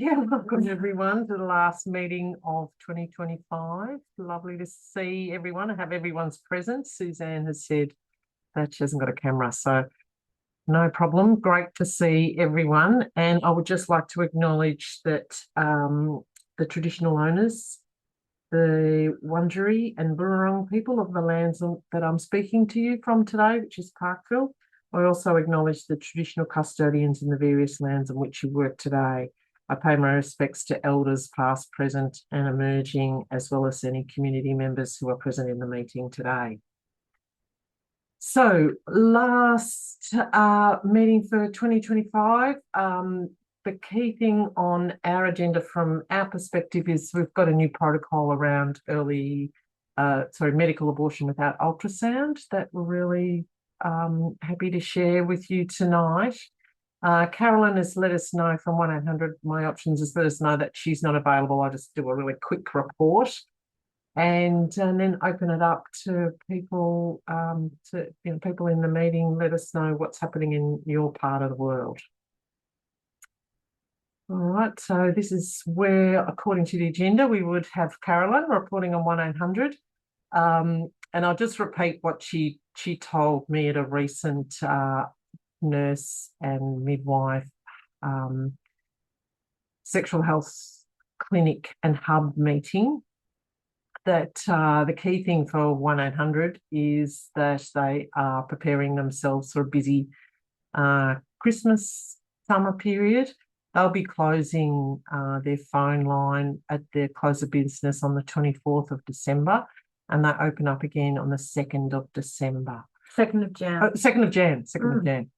Welcome everyone to the last meeting of 2025. Lovely to see everyone and have everyone's presence. Suzanne has said that she hasn't got a camera, so no problem. Great to see everyone. And I would just like to acknowledge that the traditional owners, the Wurundjeri and Burrung people of the lands that I'm speaking to you from today, which is Parkville. I also acknowledge the traditional custodians in the various lands on which you work today. I pay my respects to elders past, present and emerging, as well as any community members who are present in the meeting today. So last meeting for 2025, the key thing on our agenda from our perspective is we've got a new protocol around medical abortion without ultrasound that we're really happy to share with you tonight. Carolyn has let us know from 1-800 My Options has let us know that she's not available. I'll just do a really quick report and then open it up to people, people in the meeting. Let us know what's happening in your part of the world. All right, so this is where, according to the agenda, we would have Carolyn reporting on 1-800. And I'll just repeat what she told me at a recent nurse and midwife sexual health clinic and hub meeting, that the key thing for 1-800 is that they are preparing themselves for a busy Christmas summer period. They'll be closing their phone line at their close of business on the 24th of December, and they open up again on the 2nd of December. 2nd of Jan. 2nd of Jan. 2nd of Jan.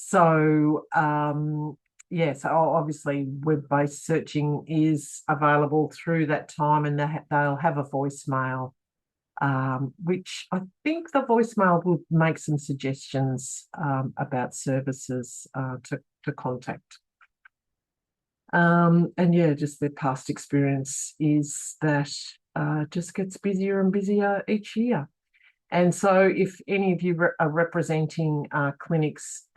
So, so obviously web-based searching is available through that time, and they'll have a voicemail, which I think the voicemail will make some suggestions about services to contact. Just their past experience is that it just gets busier and busier each year. And so if any of you are representing clinics,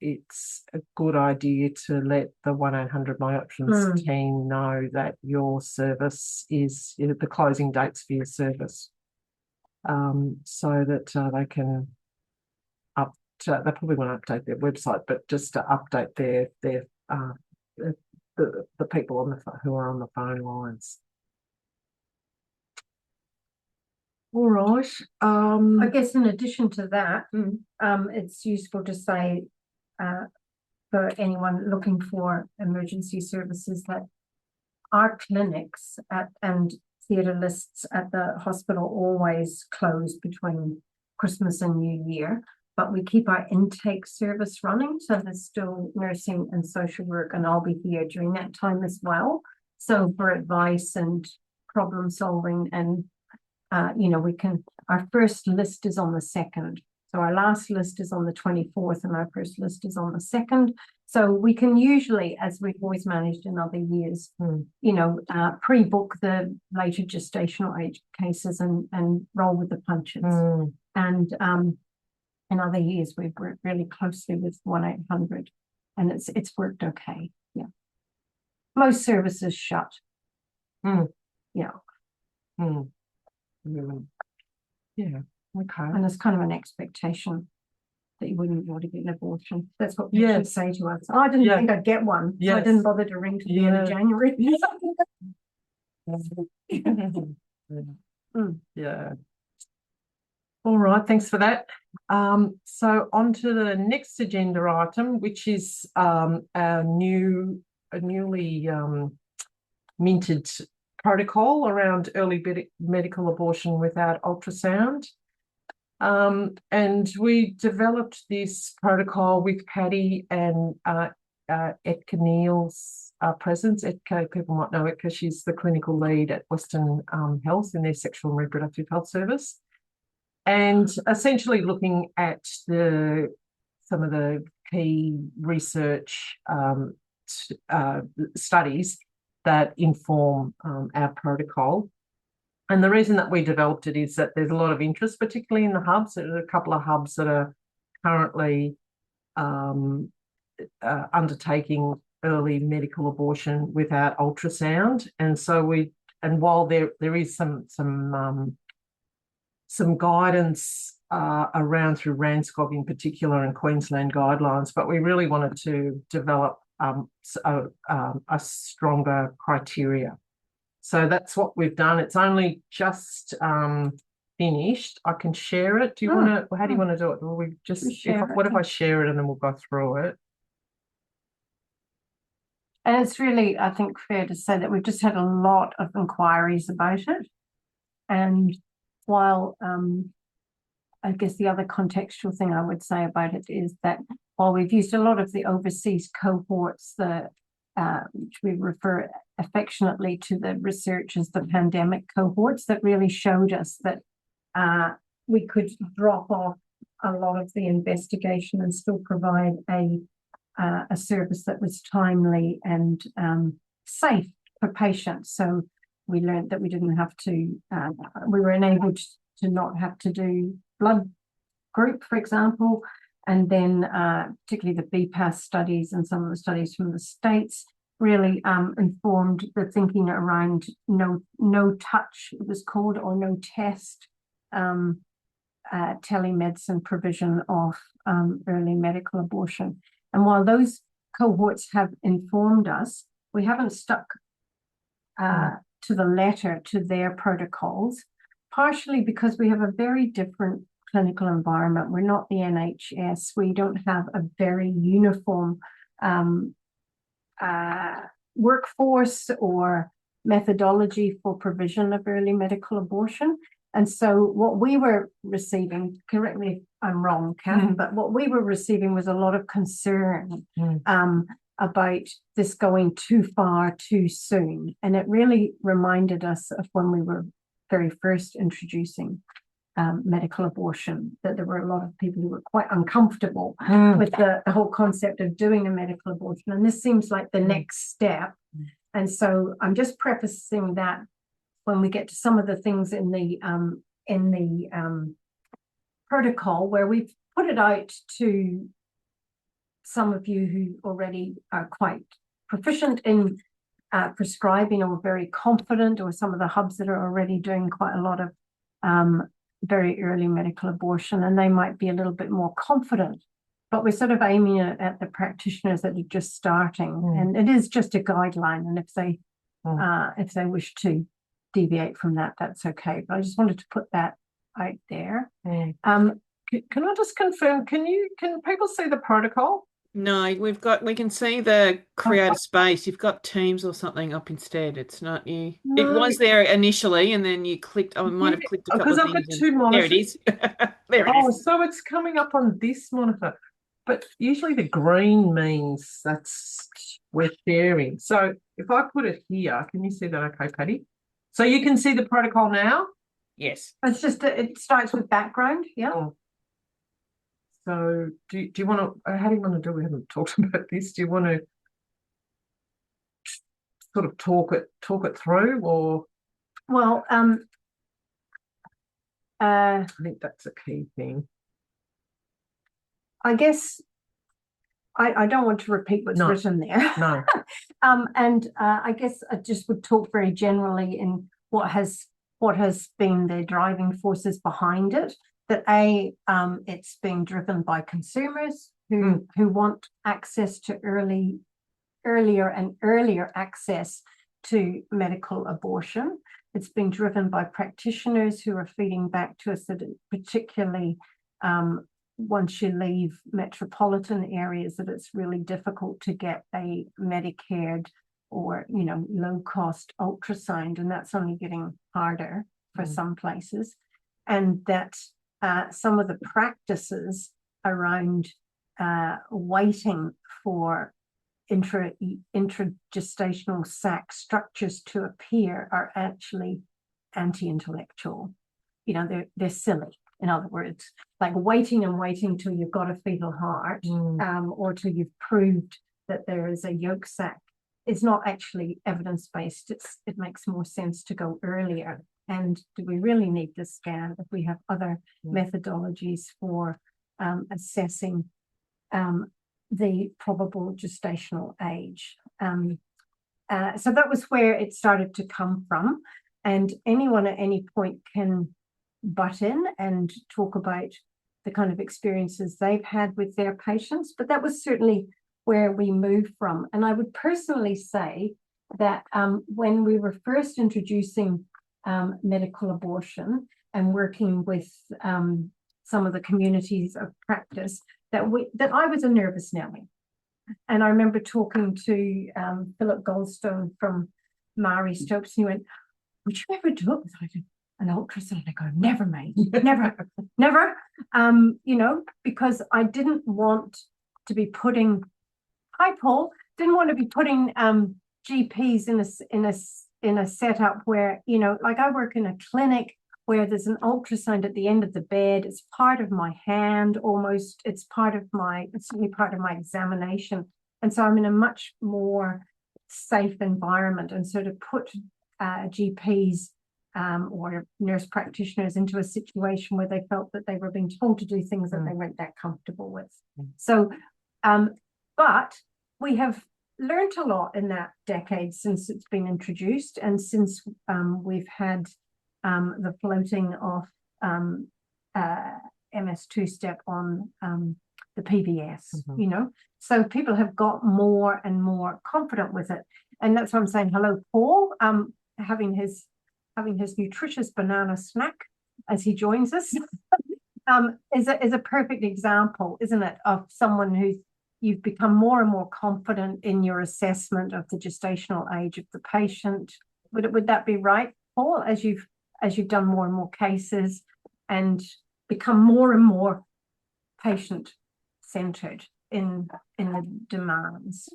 it's a good idea to let the 1-800 My Options team know that your service is, the closing dates for your service, so that they can they probably want to update their website, but just to update the people who are on the phone lines. All right. I guess in addition to that, it's useful to say for anyone looking for emergency services that our clinics and theatre lists at the hospital always close between Christmas and New Year, but we keep our intake service running, so there's still nursing and social work, and I'll be here during that time as well. So for advice and problem solving, and our first list is on the 2nd. So our last list is on the 24th and our first list is on the 2nd. So we can usually, as we've always managed in other years, pre-book the later gestational age cases and roll with the punches. And in other years, we've worked really closely with 1-800 and it's worked okay. Yeah. Most services shut. Yeah. Yeah, okay. And there's kind of an expectation that you wouldn't be able to get an abortion. That's what patients say to us. I didn't think I'd get one, so I didn't bother to ring till the end of January. Yeah. All right, thanks for that. So on to the next agenda item, which is our newly minted protocol around early medical abortion without ultrasound. And we developed this protocol with Patty and Etka Neal's presence. Etka, people might know Etka, she's the clinical lead at Western Health in their sexual and reproductive health service. And essentially looking at some of the key research studies that inform our protocol. And the reason that we developed it is that there's a lot of interest, particularly in the hubs. There are a couple of hubs that are currently undertaking early medical abortion without ultrasound. And so while there is some guidance around through RANSCOG in particular and Queensland guidelines, but we really wanted to develop a stronger criteria. So that's what we've done. It's only just finished. I can share it. Do you want to? How do you want to do it? Will we just? What if I share it and then we'll go through it? And it's really, I think, fair to say that we've just had a lot of inquiries about it. And while I guess the other contextual thing I would say about it is that while we've used a lot of the overseas cohorts, which we refer affectionately to the research as the pandemic cohorts, that really showed us that we could drop off a lot of the investigation and still provide a service that was timely and safe for patients. So we learned that we didn't have to, we were enabled to not have to do blood group, for example, and then particularly the BPAS studies and some of the studies from the States really informed the thinking around no touch, it was called, or no test telemedicine provision of early medical abortion. And while those cohorts have informed us, we haven't stuck to the letter to their protocols, partially because we have a very different clinical environment. We're not the NHS. We don't have a very uniform workforce or methodology for provision of early medical abortion. And so what we were receiving, correct me if I'm wrong, Kath, but what we were receiving was a lot of concern about this going too far too soon. And it really reminded us of when we were very first introducing medical abortion, that there were a lot of people who were quite uncomfortable with the whole concept of doing a medical abortion. And this seems like the next step. And so I'm just prefacing that when we get to some of the things in the protocol, where we've put it out to some of you who already are quite proficient in prescribing or very confident, or some of the hubs that are already doing quite a lot of very early medical abortion, and they might be a little bit more confident. But we're sort of aiming at the practitioners that are just starting, and it is just a guideline. And if they wish to deviate from that, that's okay. But I just wanted to put that out there. Can I just confirm? Can people see the protocol? No, we can see the create a space. You've got Teams or something up instead. It's not you. No. It was there initially, and then you clicked. I might have clicked a couple of things. Because I've got two monitors. There it is. There it is. So it's coming up on this monitor. But usually the green means that's we're sharing. So if I put it here, can you see that okay, Patty? So you can see the protocol now? Yes. It's just, it starts with background, yeah. Oh. So do you want to, how do you want to do, we haven't talked about this. Do you want to sort of talk it through, or? Well, I think that's a key thing. I guess I don't want to repeat what's written there. No. And I guess I just would talk very generally in what has been the driving forces behind it. That it's being driven by consumers who want access to earlier and earlier access to medical abortion. It's being driven by practitioners who are feeding back to us that particularly once you leave metropolitan areas, that it's really difficult to get a Medicaid or low cost ultrasound, and that's only getting harder for some places. And that some of the practices around waiting for intragestational sac structures to appear are actually anti-intellectual. They're silly. In other words, like waiting till you've got a fetal heart, or till you've proved that there is a yolk sac is not actually evidence-based. It makes more sense to go earlier. And do we really need this scan if we have other methodologies for assessing the probable gestational age. So that was where it started to come from, and anyone at any point can butt in and talk about the kind of experiences they've had with their patients, but that was certainly where we moved from. And I would personally say that when we were first introducing medical abortion and working with some of the communities of practice, that I was a nervous Nelly. And I remember talking to Philip Goldstone from Maori Stopes, and he went, "Would you ever do it without an ultrasound?" I go, "Never, mate, never, never." You know, because I didn't want to be putting, hi Paul, didn't want to be putting GPs in a setup where, you know, like I work in a clinic where there's an ultrasound at the end of the bed. It's part of my hand almost. It's certainly part of my examination. And so I'm in a much more safe environment. And so to put GPs or nurse practitioners into a situation where they felt that they were being told to do things that they weren't that comfortable with. So, but we have learned a lot in that decade since it's been introduced, and since we've had the floating of MS2 step on the PBS, you know, so people have got more and more confident with it. And that's why I'm saying hello, Paul, having his nutritious banana snack as he joins us is a perfect example, isn't it, of someone who's you've become more and more confident in your assessment of the gestational age of the patient. Would that be right, Paul, as you've done more and more cases and become more and more patient-centered in the demands?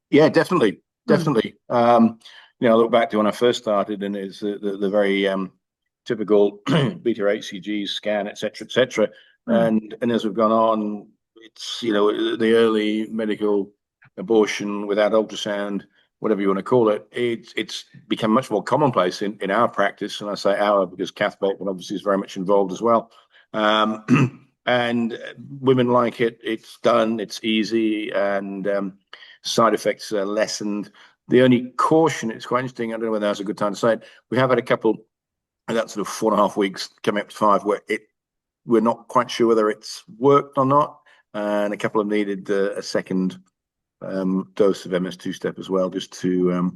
Yeah, definitely. You know, I look back to when I first started, and it's the very typical beta HCG scan, etc. And as we've gone on, it's, you know, the early medical abortion without ultrasound, whatever you want to call it, it's become much more commonplace in our practice. And I say our because Kath Bateman obviously is very much involved as well. And women like it. It's done, it's easy, and side effects are lessened. The only caution, it's quite interesting, I don't know whether that's a good time to say it, we have had a couple, and that's sort of 4.5 weeks coming up to 5, where we're not quite sure whether it's worked or not. And a couple have needed a second dose of MS2 step as well, just to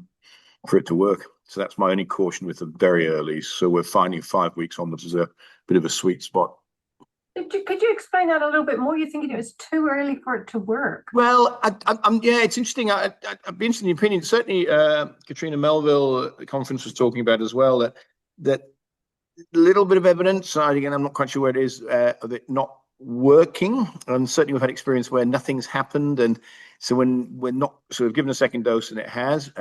for it to work. So that's my only caution with the very early. So we're finding 5 weeks onwards is a bit of a sweet spot. Could you explain that a little bit more? You're thinking it was too early for it to work? Well, yeah, it's interesting. I'd be interested in your opinion. Certainly, Katrina Melville at the conference was talking about as well that little bit of evidence. Again, I'm not quite sure where it is of it not working, and certainly we've had experience where nothing's happened, and so when we're not sort of given a second dose and it has,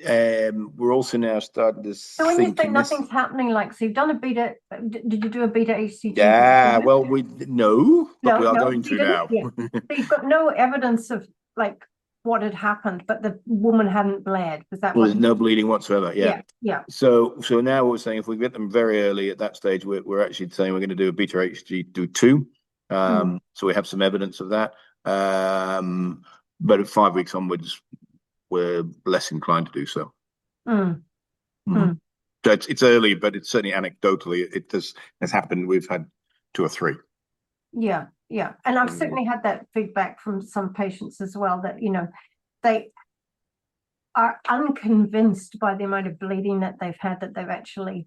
we're also now starting to so when you say nothing's happening, like, so you've done a beta, did you do a beta HCG? Yeah, well, we are going to now. Yeah. So you've got no evidence of like what had happened, but the woman hadn't bled. Was that? Well, there's no bleeding whatsoever. Yeah. So now we're saying if we get them very early at that stage, we're actually saying we're going to do a beta HCG do 2. So we have some evidence of that. But at 5 weeks onwards, we're less inclined to do so. So it's early, but it's certainly anecdotally it has happened. We've had 2 or 3. Yeah. And I've certainly had that feedback from some patients as well, that, you know, they are unconvinced by the amount of bleeding that they've had, that they've actually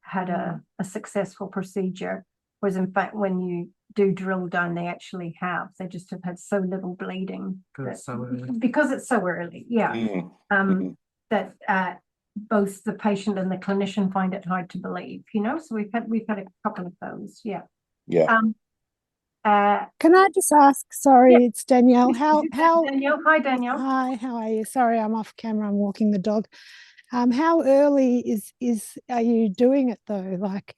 had a successful procedure. Whereas in fact, when you do drill down, they actually have. They just have had so little bleeding. Because it's so early. Yeah. That both the patient and the clinician find it hard to believe, you know. So we've had a couple of those. Yeah. Can I just ask, sorry, it's Danielle. How Danielle, hi Danielle. Hi, how are you? Sorry, I'm off camera, I'm walking the dog. How early are you doing it though? Like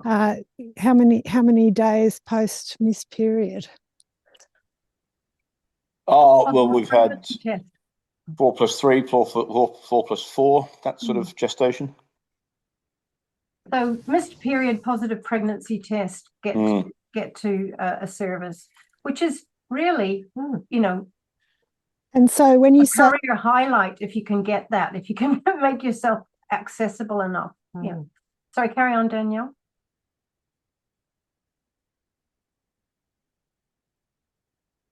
how many days post miss period? Oh, well, we've had 4 plus 3, 4 plus 4, that sort of gestation. So missed period positive pregnancy test get to a service. which is really, you know, And so when you a say, career highlight if you can get that, if you can make yourself accessible enough. Yeah. Sorry, carry on, Danielle.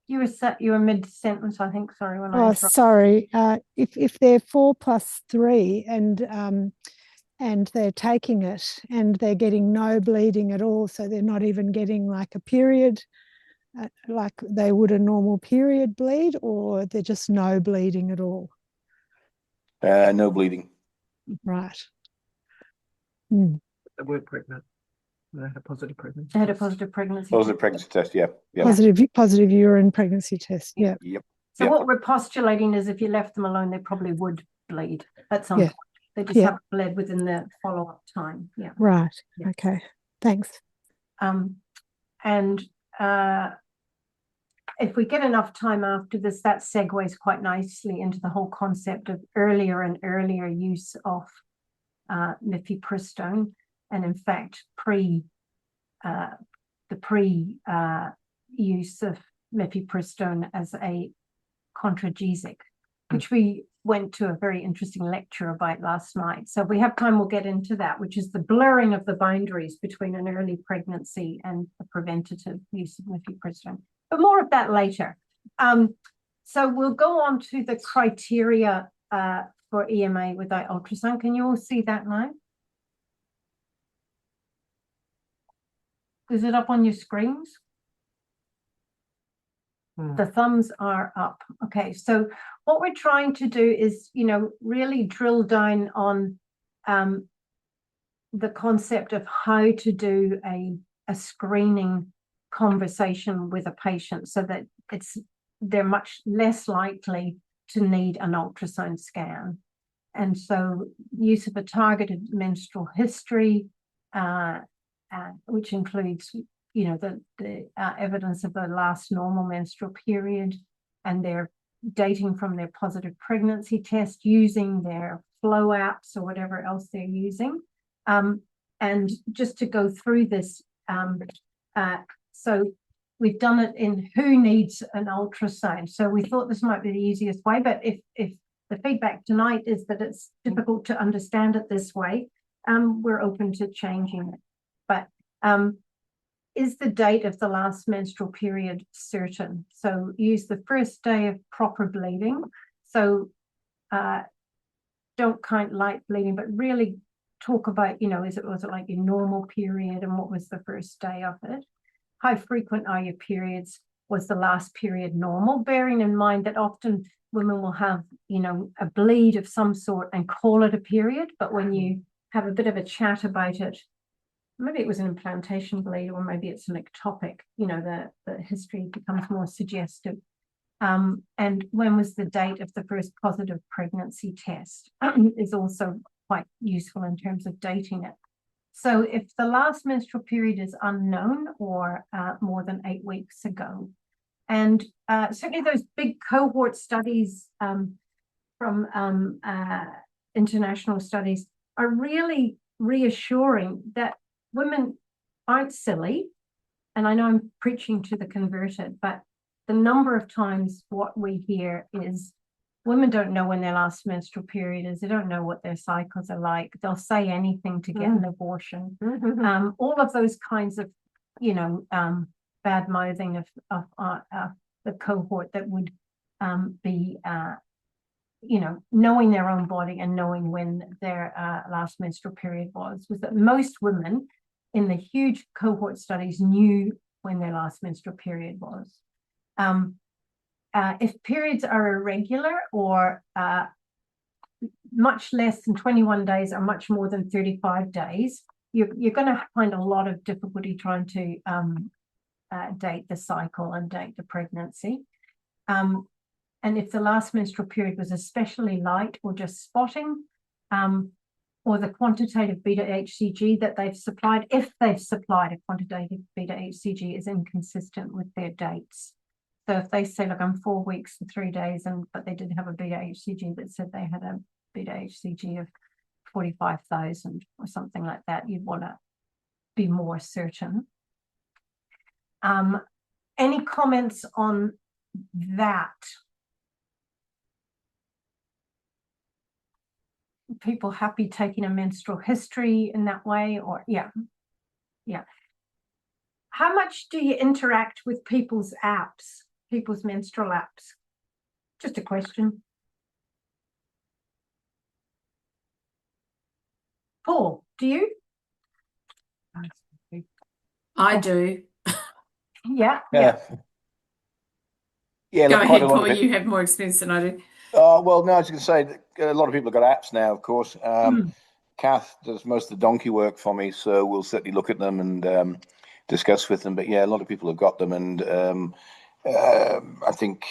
You were mid-sentence, I think. Sorry, when I oh, interrupted. sorry, if they're 4+3 and they're taking it and they're getting no bleeding at all, so they're not even getting like a period, like they would a normal period bleed, or they're just no bleeding at all. No bleeding. Right. Mm. They were pregnant. They had a positive pregnancy. They had a positive pregnancy. Positive pregnancy test, yeah. Positive urine pregnancy test. Yeah. Yep. So what we're postulating is if you left them alone, they probably would bleed at some point. They just haven't bled within the follow-up time. Yeah. Right. Yeah. Okay. Thanks. And if we get enough time after this, that segues quite nicely into the whole concept of earlier and earlier use of mifepristone, and in fact use of mifepristone as a contragesic, which we went to a very interesting lecture about last night. So if we have time, we'll get into that, which is the blurring of the boundaries between an early pregnancy and a preventative use of mifepristone. But more of that later. So we'll go on to the criteria for EMA without ultrasound. Can you all see that now? Is it up on your screens? The thumbs are up. Okay, so what we're trying to do is, you know, really drill down on the concept of how to do a screening conversation with a patient so that they're much less likely to need an ultrasound scan. And so use of a targeted menstrual history, which includes, you know, the evidence of the last normal menstrual period, and they're dating from their positive pregnancy test using their flow apps or whatever else they're using. And just to go through this, so we've done it in who needs an ultrasound. So we thought this might be the easiest way, but if the feedback tonight is that it's difficult to understand it this way, we're open to changing it. But is the date of the last menstrual period certain? So use the first day of proper bleeding. So don't count light bleeding, but really talk about, you know, was it like your normal period, and what was the first day of it? How frequent are your periods? Was the last period normal? Bearing in mind that often women will have, you know, a bleed of some sort and call it a period, but when you have a bit of a chat about it, maybe it was an implantation bleed, or maybe it's an ectopic, you know, the history becomes more suggestive. And when was the date of the first positive pregnancy test is also quite useful in terms of dating it. So if the last menstrual period is unknown or more than 8 weeks ago, and certainly those big cohort studies from international studies are really reassuring that women aren't silly. And I know I'm preaching to the converted, but the number of times what we hear is women don't know when their last menstrual period is. They don't know what their cycles are like. They'll say anything to get an abortion. All of those kinds of, you know, bad mouthing of the cohort that would be, you know, knowing their own body and knowing when their last menstrual period was that most women in the huge cohort studies knew when their last menstrual period was. If periods are irregular or much less than 21 days or much more than 35 days, you're going to find a lot of difficulty trying to date the cycle and date the pregnancy. And if the last menstrual period was especially light or just spotting, or the quantitative beta HCG that they've supplied, if they've supplied a quantitative beta HCG, is inconsistent with their dates. So if they say, look, I'm 4 weeks and 3 days, but they did have a beta HCG that said they had a beta HCG of 45,000 or something like that, you'd want to be more certain. any comments on that? People happy taking a menstrual history in that way, or yeah. How much do you interact with people's apps, people's menstrual apps? Just a question. Paul, do you? I do. Yeah. Yeah, Go look, quite ahead, a lot Paul. of it. You have more experience than I do. Well, no, I was going to say that a lot of people have got apps now, of course. Kath does most of the donkey work for me, so we'll certainly look at them and discuss with them. But yeah, a lot of people have got them, and I think,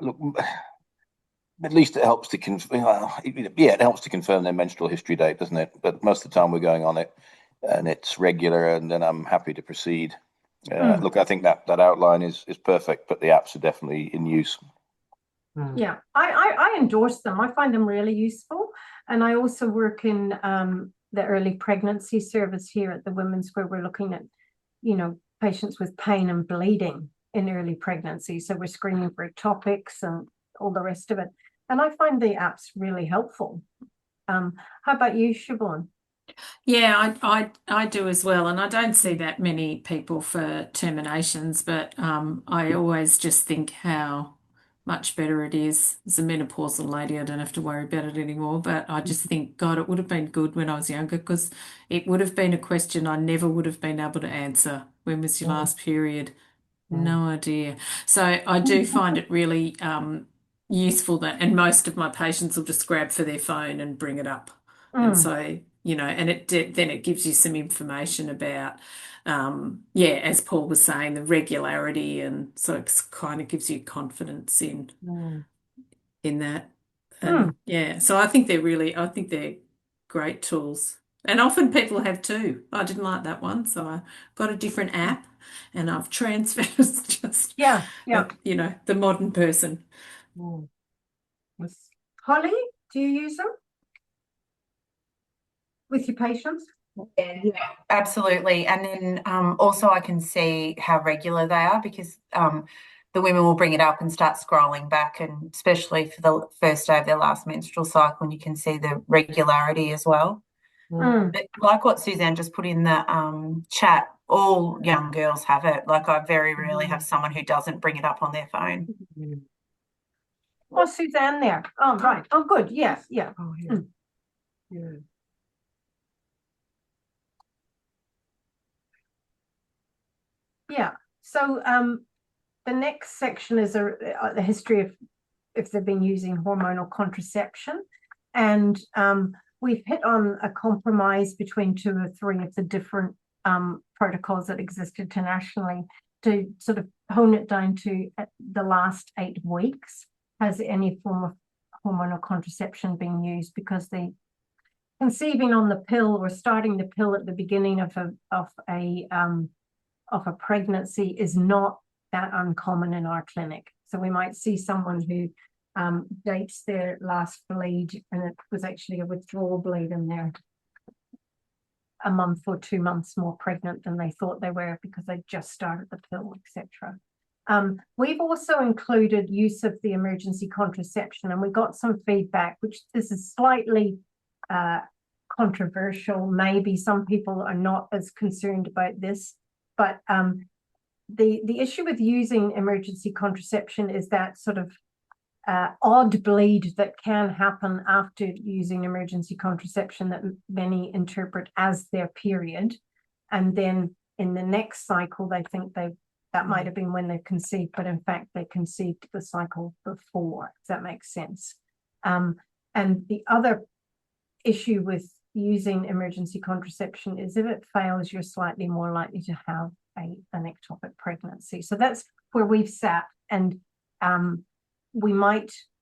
look, at least it helps to it helps to confirm their menstrual history date, doesn't it? But most of the time we're going on it, and it's regular, and then I'm happy to proceed. Look, I think that outline is perfect, but the apps are definitely in use. Yeah, I endorse them. I find them really useful. And I also work in the early pregnancy service here at the Women's, where we're looking at, patients with pain and bleeding in early pregnancy. So we're screening for ectopics and all the rest of it. And I find the apps really helpful. How about you, Siobhan? Yeah, I do as well, and I don't see that many people for terminations, but I always just think how much better it is. As a menopausal lady, I don't have to worry about it anymore, but I just think, God, it would have been good when I was younger, because it would have been a question I never would have been able to answer. When was your last period? No idea. So I do find it really useful that, and most of my patients will just grab for their phone and bring it up. And so, and then it gives you some information about, as Paul was saying, the regularity, and so it kind of gives you confidence in that. And so I think they're great tools. And often people have two. I didn't like that one, so I got a different app and I've transferred. It's just, the modern person. Holly, do you use them with your patients? Yeah, absolutely. And then also I can see how regular they are, because the women will bring it up and start scrolling back, and especially for the first day of their last menstrual cycle, and you can see the regularity as well. But like what Suzanne just put in the chat, all young girls have it. Like, I very rarely have someone who doesn't bring it up on their phone. Oh, Suzanne there. Oh, right. Oh, good. Yes. Yeah. Oh, yeah. Yeah. Yeah. So the next section is the history of if they've been using hormonal contraception. And we've hit on a compromise between 2 or 3 of the different protocols that exist internationally to sort of hone it down to the last 8 weeks. Has any form of hormonal contraception been used? Because the conceiving on the pill or starting the pill at the beginning of a pregnancy is not that uncommon in our clinic. So we might see someone who dates their last bleed, and it was actually a withdrawal bleed, and they're a month or 2 months more pregnant than they thought they were because they just started the pill, etc. We've also included use of the emergency contraception, and we got some feedback, which this is slightly controversial. Maybe some people are not as concerned about this, but the issue with using emergency contraception is that sort of odd bleed that can happen after using emergency contraception that many interpret as their period, and then in the next cycle they think that might have been when they conceived, but in fact they conceived the cycle before. Does that make sense? And the other issue with using emergency contraception is if it fails, you're slightly more likely to have an ectopic pregnancy. So that's where we've sat, and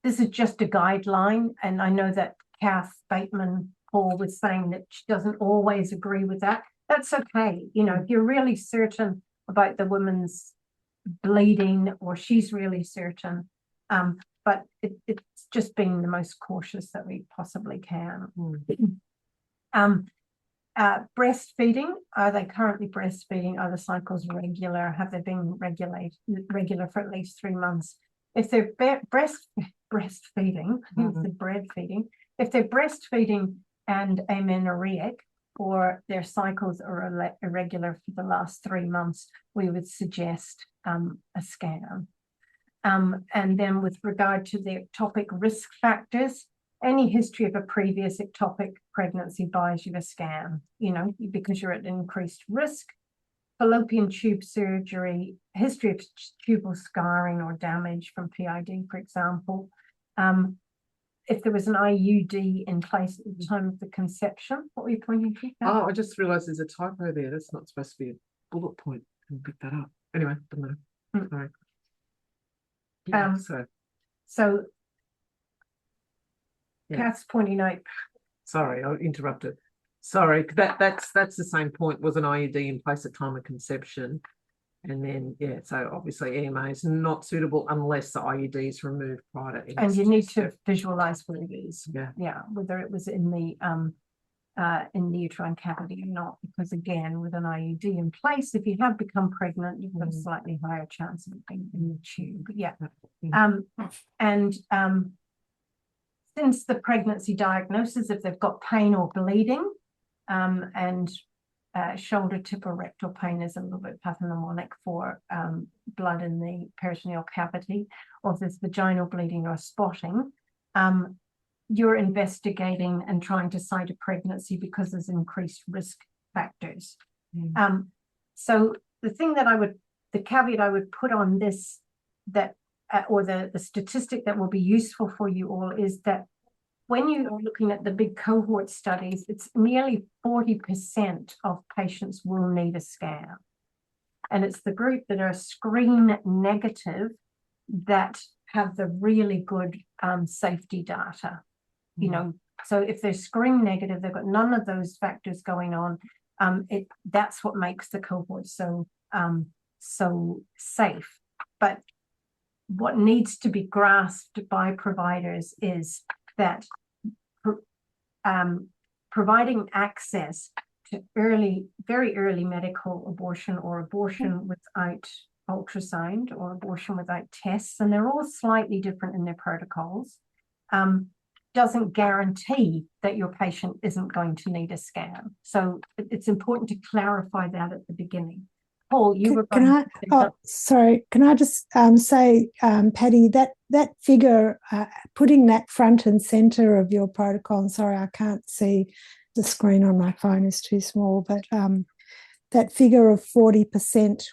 this is just a guideline, and I know that Kath Bateman Paul was saying that she doesn't always agree with that. That's okay. If you're really certain about the woman's bleeding, or she's really certain, but it's just being the most cautious that we possibly can. Breastfeeding, are they currently breastfeeding? Are the cycles regular? Have they been regular for at least 3 months? If they're breastfeeding, the breastfeeding, if they're breastfeeding and amenorrheic, or their cycles are irregular for the last 3 months, we would suggest a scan. And then with regard to the ectopic risk factors, any history of a previous ectopic pregnancy buys you a scan, you know, because you're at increased risk. Fallopian tube surgery, history of tubal scarring or damage from PID, for example. If there was an IUD in place at the time of the conception, what were you pointing to? Oh, I just realised there's a typo there. That's not supposed to be a bullet point. Can pick that up. Anyway, doesn't matter. Sorry. Yeah, so yeah. Kath's pointing out. Sorry, I interrupted. Sorry, that's the same point. Was an IUD in place at time of conception, and then yeah, so obviously EMA is not suitable unless the IUD is removed prior to. And you need to visualize where it is. Yeah, whether it was in the uterine cavity or not, because again, with an IUD in place, if you have become pregnant, you've got a slightly higher chance of it being in the tube. Yeah. Since the pregnancy diagnosis, if they've got pain or bleeding, and shoulder tip or rectal pain is a little bit pathognomonic for blood in the peritoneal cavity, or if there's vaginal bleeding or spotting, you're investigating and trying to cite a pregnancy because there's increased risk factors. So the thing that the caveat I would put on this, that or the statistic that will be useful for you all, is that when you are looking at the big cohort studies, it's nearly 40% of patients will need a scan. And it's the group that are screen negative that have the really good safety data. You know, so if they're screen negative, they've got none of those factors going on. That's what makes the cohort so safe. But what needs to be grasped by providers is that providing access to very early medical abortion, or abortion without ultrasound, or abortion without tests, and they're all slightly different in their protocols, doesn't guarantee that your patient isn't going to need a scan. So it's important to clarify that at the beginning. Paul, you were going sorry, can I just say, Patty, that figure, putting that front and center of your protocol, and sorry, I can't see, the screen on my phone is too small, but that figure of 40%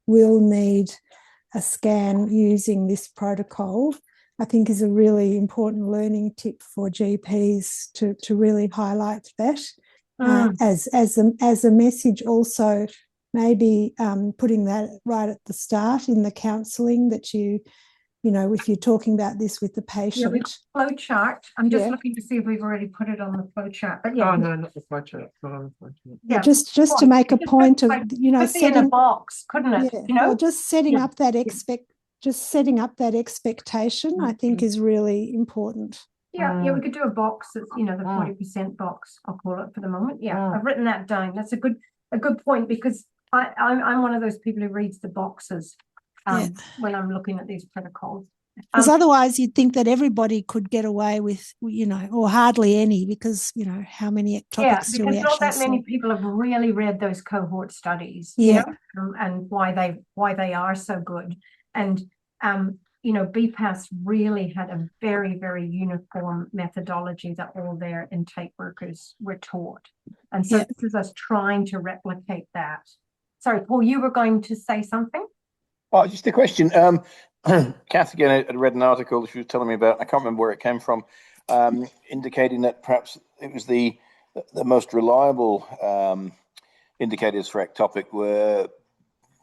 will need a scan using this protocol, I think is a really important learning tip for GPs to really highlight that as a message. Also, maybe putting that right at the start in the counselling, that you know, if you're talking about this with the patient. Yeah, flow chart. I'm just looking to see if we've already put it on the flow chart. But yeah. Oh no, not the flow chart. Not on the flow chart. Yeah, just to make a point of, you know, setting in a box, couldn't it? Yeah, you know, well, just setting up that expectation, I think, is really important. Yeah, we could do a box that's, you know, the 40% box, I'll call it for the moment. Yeah, I've written that down. That's a good point, because I'm one of those people who reads the boxes when I'm looking at these protocols. Because otherwise you'd think that everybody could get away with, you know, or hardly any, because, you know, how many ectopics do we actually see? Yeah, because not that many people have really read those cohort studies, yeah, you know, and why they are so good. And you know, BPAS really had a very, very uniform methodology that all their intake workers were taught. And so this is us trying to replicate that. Sorry, Paul, you were going to say something? Oh, just a question. Kath, again, I read an article she was telling me about, I can't remember where it came from, indicating that perhaps it was the most reliable indicators for ectopic were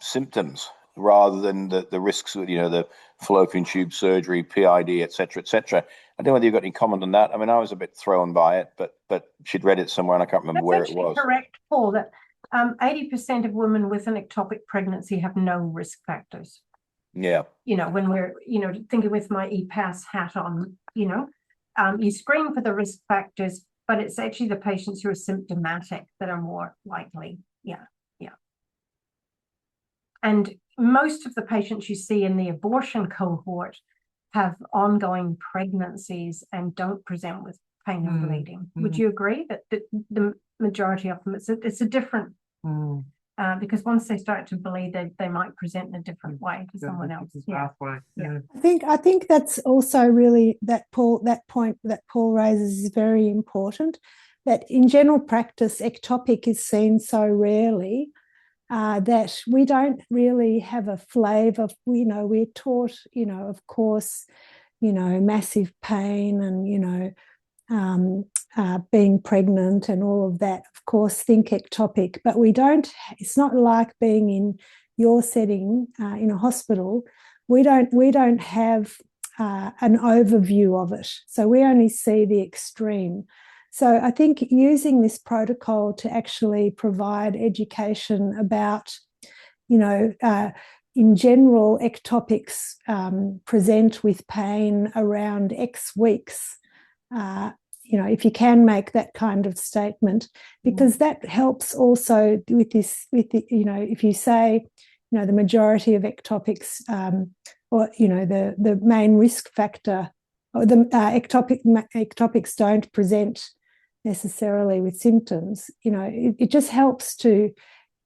symptoms rather than the risks of, you know, the fallopian tube surgery, PID, et cetera, et cetera. I don't know whether you've got any comment on that. I mean, I was a bit thrown by it, but she'd read it somewhere and I can't remember where it was. Correct, Paul, that 80% of women with an ectopic pregnancy have no risk factors. Yeah. You know, when we're, you know, thinking with my EPAS hat on, you know, you screen for the risk factors, but it's actually the patients who are symptomatic that are more likely. Yeah. And most of the patients you see in the abortion cohort have ongoing pregnancies and don't present with pain and bleeding. Would you agree that the majority of them, it's a different, because once they start to bleed, they might present in a different way to someone else. Yeah. I think that's also really that point that Paul raises is very important. That in general practice, ectopic is seen so rarely that we don't really have a flavour. We're taught, of course, massive pain and being pregnant and all of that. Of course, think ectopic, but we don't. It's not like being in your setting in a hospital. We don't have an overview of it, so we only see the extreme. So I think using this protocol to actually provide education about, in general, ectopics present with pain around X weeks. If you can make that kind of statement, because that helps also with this. If you say, the majority of ectopics, or the main risk factor, or the ectopics don't present necessarily with symptoms. It just helps to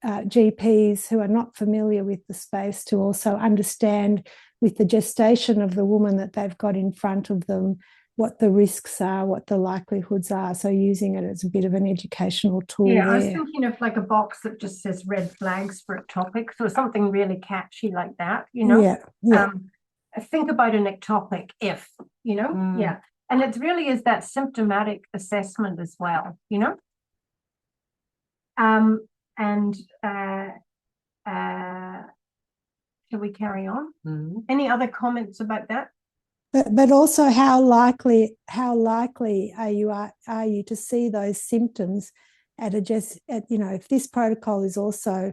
GPs who are not familiar with the space to also understand with the gestation of the woman that they've got in front of them what the risks are, what the likelihoods are. So using it as a bit of an educational tool. Yeah, there. I was thinking of like a box that just says red flags for ectopics or something really catchy like that, Yeah. Think about an ectopic if, yeah. And it really is that symptomatic assessment as well, And shall we carry on? Any other comments about that? But also how likely are you to see those symptoms if this protocol is also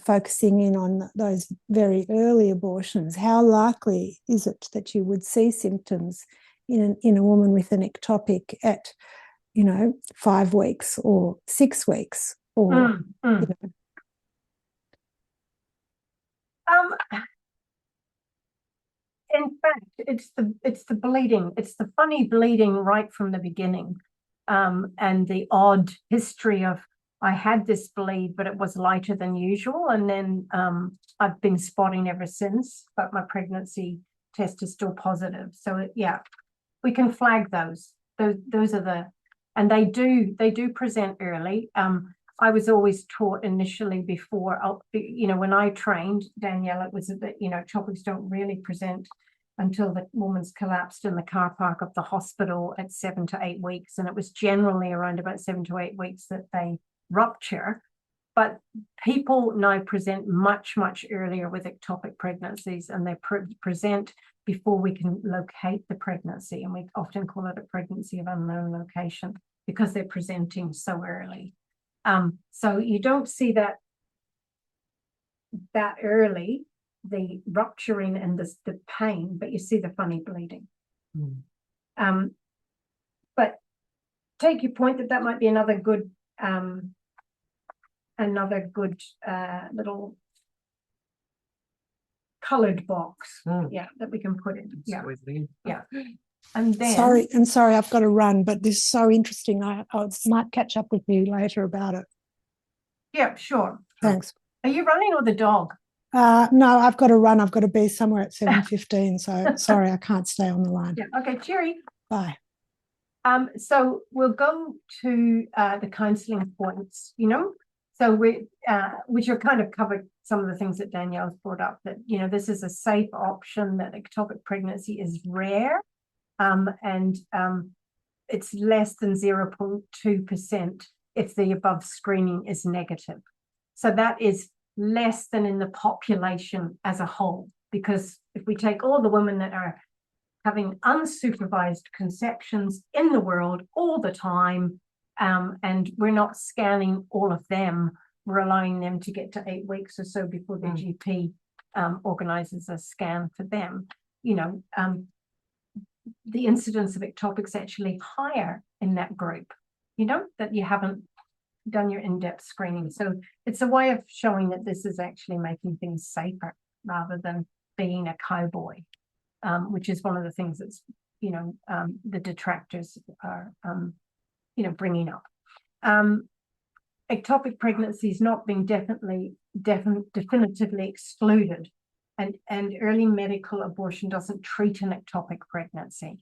focusing in on those very early abortions, how likely is it that you would see symptoms in a woman with an ectopic at 5 weeks or 6 weeks or In fact, it's the bleeding. It's the funny bleeding right from the beginning, and the odd history of I had this bleed, but it was lighter than usual, and then I've been spotting ever since. But my pregnancy test is still positive. So we can flag those. Those are and they do present early. I was always taught initially before, when I trained, Danielle, it was that, ectopics don't really present until the woman's collapsed in the car park of the hospital at 7 to 8 weeks. And it was generally around about 7 to 8 weeks that they rupture. But people now present much, much earlier with ectopic pregnancies, and they present before we can locate the pregnancy. And we often call it a pregnancy of unknown location because they're presenting so early. So you don't see that early, the rupturing and the pain, but you see the funny bleeding. But take your point that might be another good little colored box, that we can put in. Yeah. And then sorry, I've got to run, but this is so interesting. I might catch up with you later about it. Yeah, sure. Thanks. Are you running or the dog? No, I've got to run. I've got to be somewhere at 7:15. So sorry, I can't stay on the line. Yeah. Okay. Cheery. Bye. So we'll go to the counselling points. So which are kind of covered some of the things that Danielle's brought up. That this is a safe option. That ectopic pregnancy is rare, and it's less than 0.2% if the above screening is negative. So that is less than in the population as a whole, because if we take all the women that are having unsupervised conceptions in the world all the time, and we're not scanning all of them, we're allowing them to get to 8 weeks or so before the GP organizes a scan for them, the incidence of ectopic is actually higher in that group, you know, that you haven't done your in-depth screening. So it's a way of showing that this is actually making things safer rather than being a cowboy, which is one of the things that's, you know, the detractors are, you know, bringing up. Ectopic pregnancy is not being definitively excluded, and early medical abortion doesn't treat an ectopic pregnancy.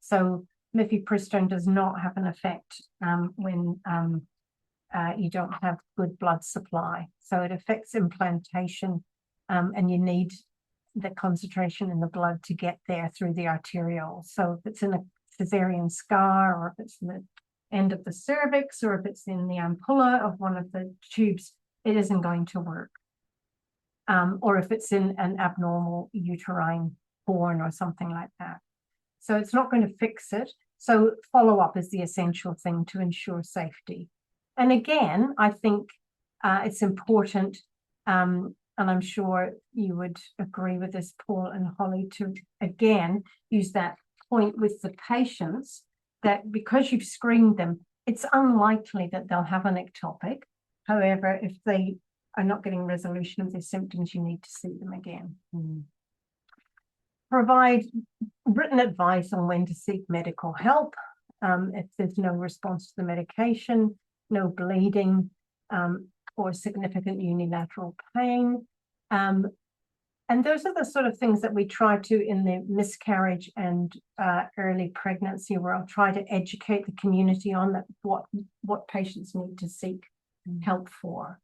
So mifepristone does not have an effect when you don't have good blood supply. So it affects implantation, and you need the concentration in the blood to get there through the arteriole. So if it's in a cesarean scar, or if it's in the end of the cervix, or if it's in the ampulla of one of the tubes, it isn't going to work. Or if it's in an abnormal uterine born or something like that. So it's not going to fix it. So follow-up is the essential thing to ensure safety. And again, I think it's important, and I'm sure you would agree with this, Paul and Holly, to again use that point with the patients that because you've screened them, it's unlikely that they'll have an ectopic. However, if they are not getting resolution of their symptoms, you need to see them again. Provide written advice on when to seek medical help if there's no response to the medication, no bleeding, or significant unilateral pain. And those are the sort of things that we try to in the miscarriage and early pregnancy, where I'll try to educate the community on that, what patients need to seek help for.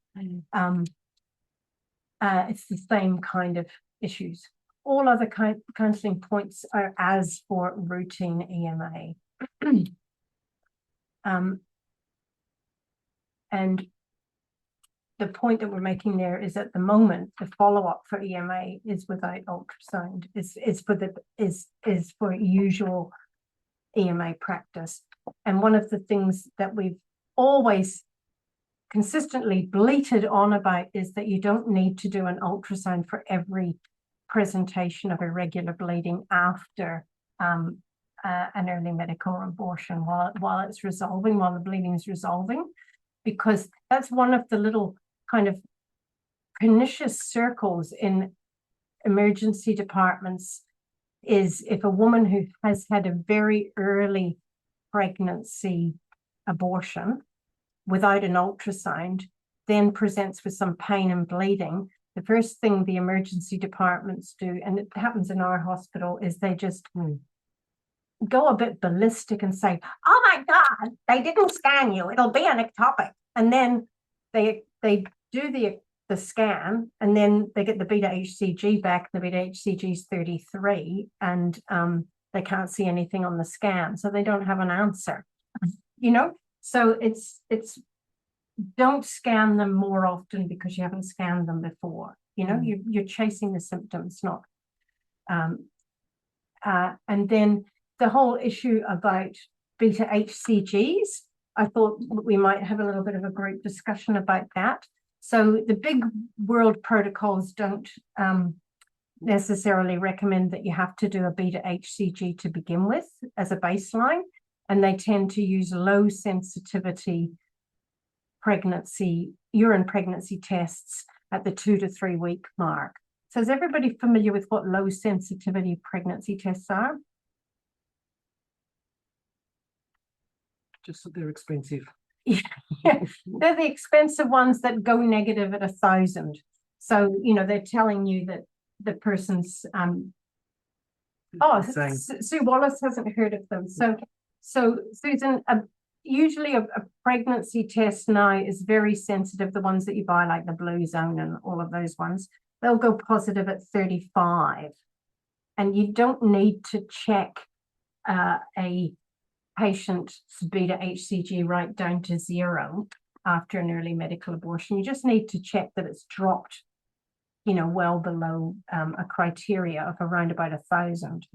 It's the same kind of issues. All other counselling points are as for routine EMA. And the point that we're making there is at the moment, the follow-up for EMA is without ultrasound, is for usual EMA practice. And one of the things that we've always consistently bleated on about is that you don't need to do an ultrasound for every presentation of irregular bleeding after an early medical abortion while it's resolving, while the bleeding is resolving, because that's one of the little kind of pernicious circles in emergency departments. Is if a woman who has had a very early pregnancy abortion without an ultrasound then presents with some pain and bleeding, the first thing the emergency departments do, and it happens in our hospital, is they just go a bit ballistic and say, oh my God, they didn't scan you, it'll be an ectopic. And then they do the scan, and then they get the beta HCG back. The beta HCG is 33, and they can't see anything on the scan, so they don't have an answer, you know? So it's don't scan them more often because you haven't scanned them before. You know, you're chasing the symptoms, not. And then the whole issue about beta HCGs, I thought we might have a little bit of a group discussion about that. So the big world protocols don't necessarily recommend that you have to do a beta HCG to begin with as a baseline, and they tend to use low sensitivity urine pregnancy tests at the 2 to 3 week mark. So is everybody familiar with what low sensitivity pregnancy tests are? Just that they're expensive. Yeah, they're the expensive ones that go negative at 1,000. So, you know, they're telling you that the person's Sue Wallace hasn't heard of them. So Susan, usually a pregnancy test now is very sensitive. The ones that you buy, like the Blue Zone and all of those ones, they'll go positive at 35. And you don't need to check a patient's beta HCG right down to 0 after an early medical abortion. You just need to check that it's dropped, you know, well below a criteria of around about 1,000.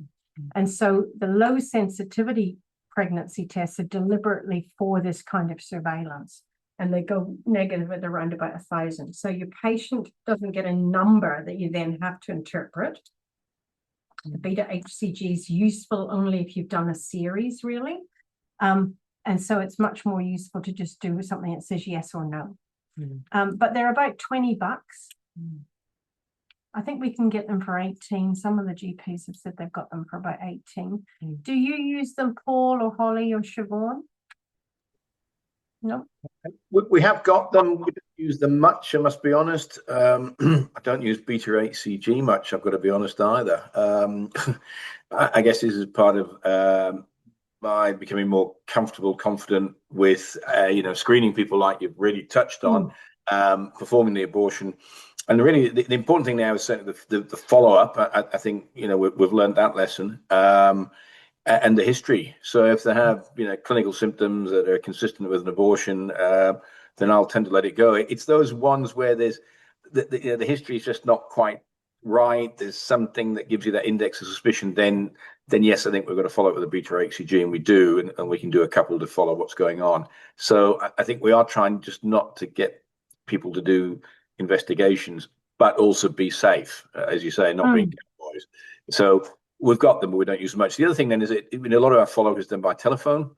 And so the low sensitivity pregnancy tests are deliberately for this kind of surveillance, and they go negative at around about 1,000. So your patient doesn't get a number that you then have to interpret. The beta HCG is useful only if you've done a series, really. And so it's much more useful to just do something that says yes or no. But they're about $20. I think we can get them for 18. Some of the GPs have said they've got them for about 18. Do you use them, Paul or Holly or Siobhan? No. We have got them. We don't use them much, I must be honest. I don't use beta HCG much, I've got to be honest either. I guess this is part of my becoming more comfortable, confident with screening people like you've really touched on, performing the abortion. And really, the important thing now is certainly the follow-up. I think we've learned that lesson. And the history. So if they have, clinical symptoms that are consistent with an abortion, then I'll tend to let it go. It's those ones where there's the history is just not quite right. There's something that gives you that index of suspicion. Then yes, I think we've got to follow it with a beta HCG, and we do, and we can do a couple to follow what's going on. So I think we are trying just not to get people to do investigations, but also be safe, as you say, not being cowboys. So we've got them, but we don't use them much. The other thing then is a lot of our follow-up is done by telephone.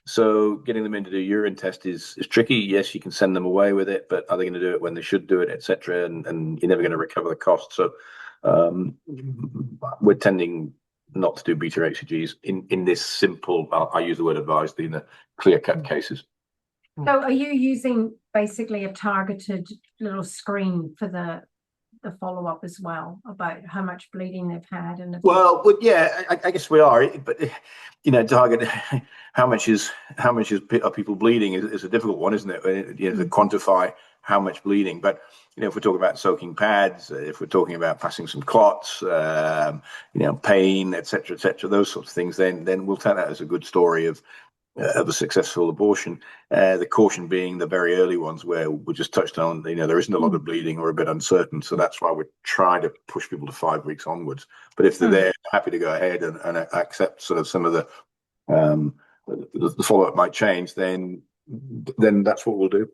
So getting them in to do urine test is tricky. Yes, you can send them away with it, but are they going to do it when they should do it, etc.? And you're never going to recover the cost. So we're tending not to do beta HCGs in this simple, I use the word advised, in the clear-cut cases. So are you using basically a targeted little screen for the follow-up as well, about how much bleeding they've had? And well, yeah, I guess we are, but target how much are people bleeding is a difficult one, isn't it? To quantify how much bleeding. But if we're talking about soaking pads, if we're talking about passing some clots, pain, etc., those sorts of things, then we'll tell that as a good story of a successful abortion. The caution being the very early ones where we just touched on, there isn't a lot of bleeding or a bit uncertain. So that's why we're trying to push people to 5 weeks onwards. But if they're there, happy to go ahead and accept sort of some of the follow-up might change, then that's what we'll do.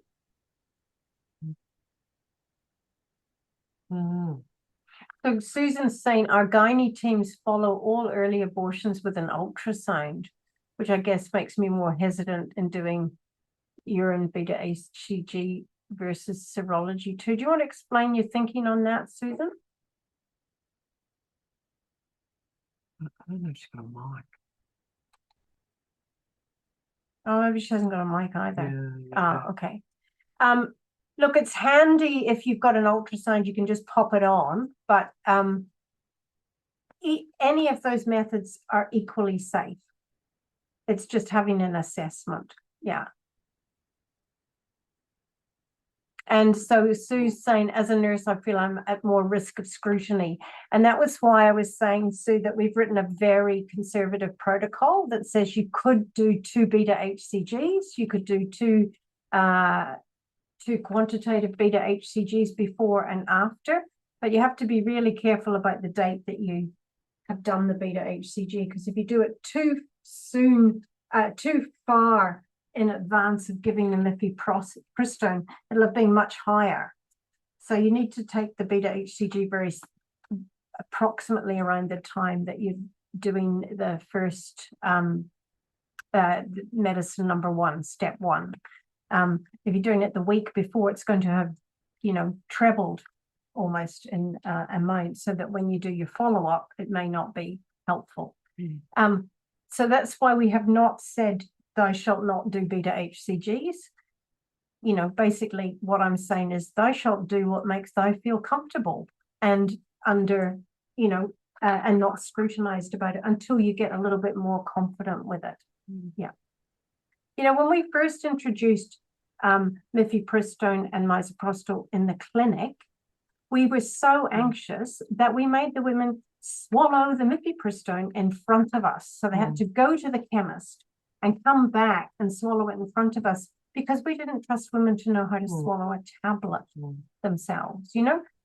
So Susan's saying our gynae teams follow all early abortions with an ultrasound, which I guess makes me more hesitant in doing urine beta HCG versus serology too. Do you want to explain your thinking on that, Susan? I don't know if she's got a mic. Oh, maybe she hasn't got a mic either. Yeah. Okay. Look, it's handy if you've got an ultrasound, you can just pop it on, but any of those methods are equally safe. It's just having an assessment. Yeah. And so Sue's saying, as a nurse, I feel I'm at more risk of scrutiny. And that was why I was saying, Sue, that we've written a very conservative protocol that says you could do 2 beta HCGs, you could do two quantitative beta HCGs before and after, but you have to be really careful about the date that you have done the beta HCG, because if you do it too soon, too far in advance of giving the mifepristone, it'll have been much higher. So you need to take the beta HCG very approximately around the time that you're doing the first medicine number 1, step 1. If you're doing it the week before, it's going to have, trebled almost in amount, so that when you do your follow-up, it may not be helpful. So that's why we have not said thou shalt not do beta HCGs. Basically what I'm saying is thou shalt do what makes thou feel comfortable and under, and not scrutinized about it until you get a little bit more confident with it. Yeah. When we first introduced mifepristone and misoprostol in the clinic, we were so anxious that we made the women swallow the mifepristone in front of us. So they had to go to the chemist and come back and swallow it in front of us, because we didn't trust women to know how to swallow a tablet themselves,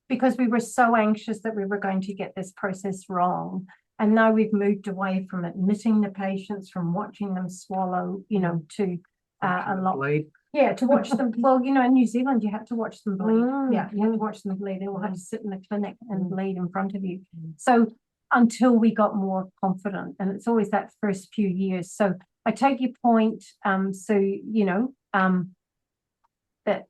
because we were so anxious that we were going to get this process wrong. And now we've moved away from admitting the patients, from watching them swallow, to a lot. Bleed. Yeah, to watch them. Well, in New Zealand, you had to watch them bleed. Yeah, you had to watch them bleed. They all had to sit in the clinic and bleed in front of you. So until we got more confident. And it's always that first few years. So I take your point. So, you know, that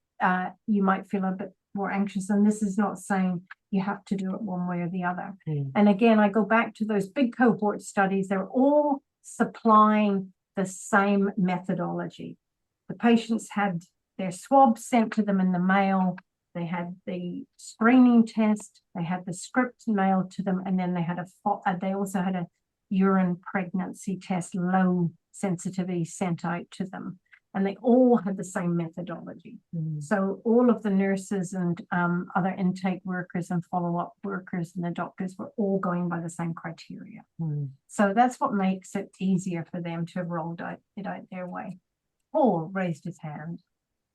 you might feel a bit more anxious. And this is not saying you have to do it one way or the other. And again, I go back to those big cohort studies. They're all supplying the same methodology. The patients had their swabs sent to them in the mail. They had the screening test. They had the script mailed to them, and then they had they also had a urine pregnancy test, low sensitivity, sent out to them. And they all had the same methodology. So all of the nurses and other intake workers and follow-up workers and the doctors were all going by the same criteria. So that's what makes it easier for them to have rolled it out their way. Paul raised his hand.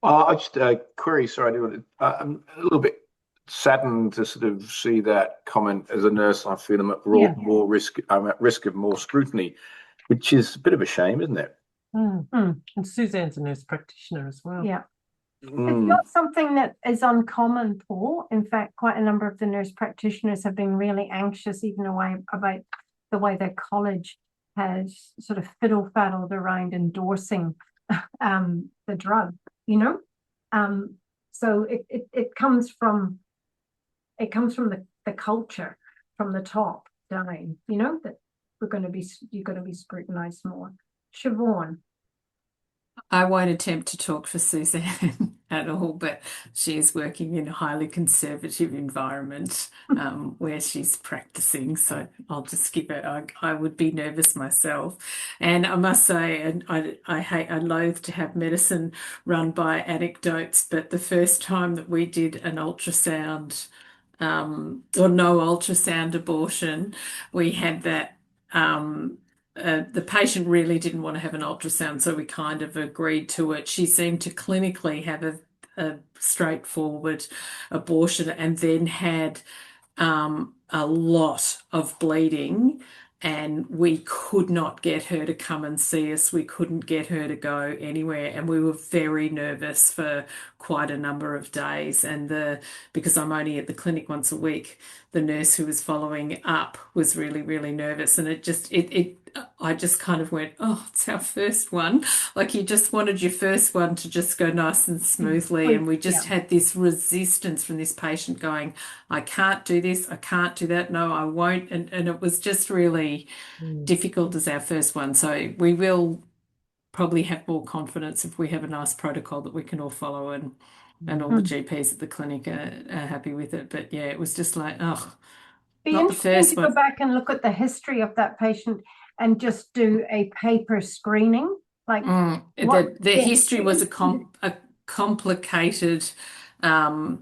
I just query, sorry, I'm a little bit saddened to sort of see that comment. As a nurse, I feel I'm at more risk. I'm at risk of more scrutiny, which is a bit of a shame, isn't it? And Suzanne's a nurse practitioner as well. Yeah. It's not something that is uncommon, Paul. In fact, quite a number of the nurse practitioners have been really anxious even about the way their college has sort of fiddle-faddled around endorsing the drug, you know. So it comes from the culture from the top down, you know, that you're going to be scrutinized more. Siobhan. I won't attempt to talk for Suzanne at all, but she is working in a highly conservative environment where she's practicing. So I'll just give it. I would be nervous myself, and I must say, and I loathe to have medicine run by anecdotes, but the first time that we did an ultrasound or no ultrasound abortion, we had that. The patient really didn't want to have an ultrasound, so we kind of agreed to it. She seemed to clinically have a straightforward abortion and then had a lot of bleeding, and we could not get her to come and see us. We couldn't get her to go anywhere, and we were very nervous for quite a number of days. And because I'm only at the clinic once a week, the nurse who was following up was really, really nervous. And I just kind of went, oh, it's our first one. Like, you just wanted your first one to just go nice and smoothly. And we just had this resistance from this patient going, I can't do this, I can't do that, no, I won't. And it was just really difficult as our first one. So we will probably have more confidence if we have a nice protocol that we can all follow, and all the GPs at the clinic are happy with it. But yeah, it was just like, oh, Be not the interesting first to go one. back and look at the history of that patient and just do a paper screening. Like The history was a complicated, not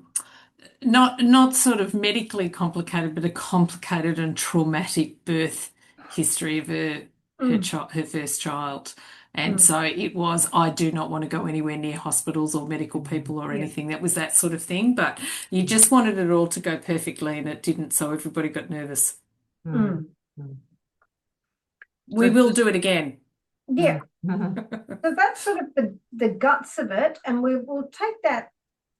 sort of medically complicated, but a complicated and traumatic birth history of her first child. And so it was, I do not want to go anywhere near hospitals or medical people or anything. That was that sort of thing. But you just wanted it all to go perfectly, and it didn't. So everybody got nervous. We will do it again. Yeah. So that's sort of the guts of it. And we will take that